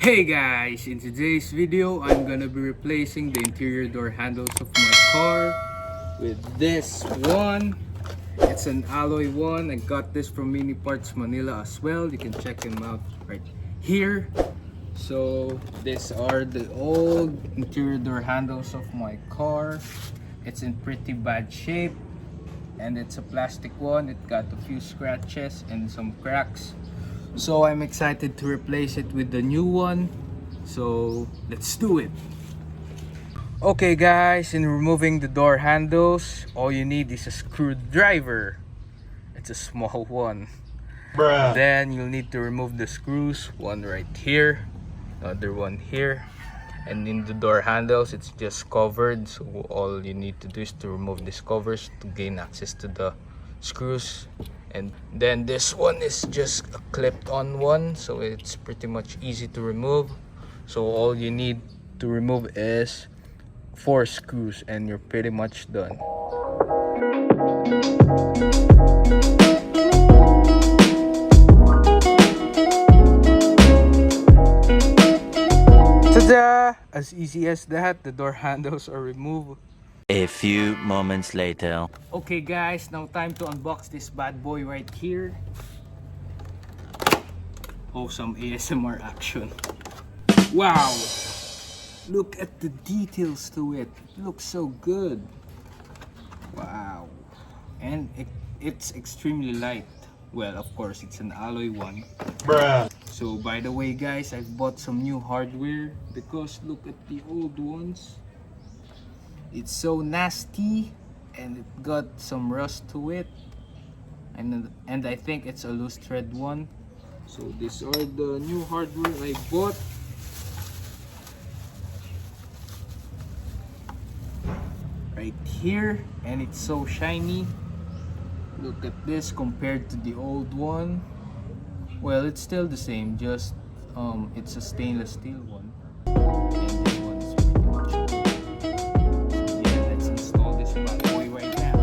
Hey guys, in today's video I'm gonna be replacing the interior door handles of my car with this one. It's an alloy one. I got this from Mini Parts Manila as well. You can check them out right here. So these are the old interior door handles of my car. It's in pretty bad shape and it's a plastic one. It got a few scratches and some cracks. So I'm excited to replace it with the new one. So let's do it. Okay guys, in removing the door handles, all you need is a screwdriver. It's a small one. Bruh. Then you'll need to remove the screws, one right here, another one here. And in the door handles, it's just covered, so all you need to do is to remove these covers to gain access to the screws. And then this one is just a clipped on one, so it's pretty much easy to remove. So all you need to remove is 4 screws and you're pretty much done. Ta-da! As easy as that, the door handles are removed. A few moments later. Okay guys, now time to unbox this bad boy right here. Oh, some ASMR action. Wow! Look at the details to it. It looks so good. Wow. And it's extremely light. Well, of course, it's an alloy one. Bruh. So by the way guys, I've bought some new hardware because look at the old ones. It's so nasty and it got some rust to it, and I think it's a loose thread one. So these are the new hardware I bought. Right here, and it's so shiny. Look at this compared to the old one. Well, it's still the same, just it's a stainless steel one. And this one is pretty much good. So yeah, let's install this bad boy right now.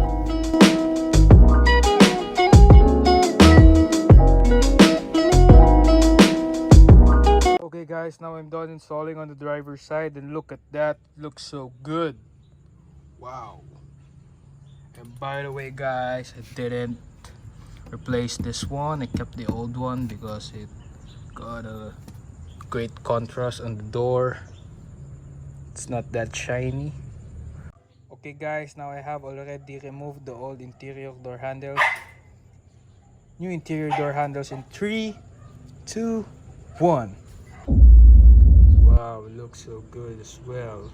Okay guys, now I'm done installing on the driver's side, and look at that, it looks so good. Wow. And by the way guys, I didn't replace this one. I kept the old one because it got a great contrast on the door. It's not that shiny. Okay guys, now I have already removed the old interior door handles. New interior door handles in 3, 2, 1. Wow, it looks so good as well.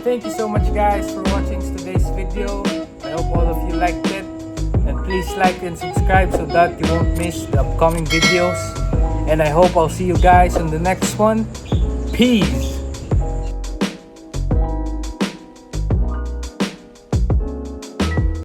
Thank you so much guys for watching today's video. I hope all of you liked it, and please like and subscribe so that you won't miss the upcoming videos, and I hope I'll see you guys in the next one. Peace.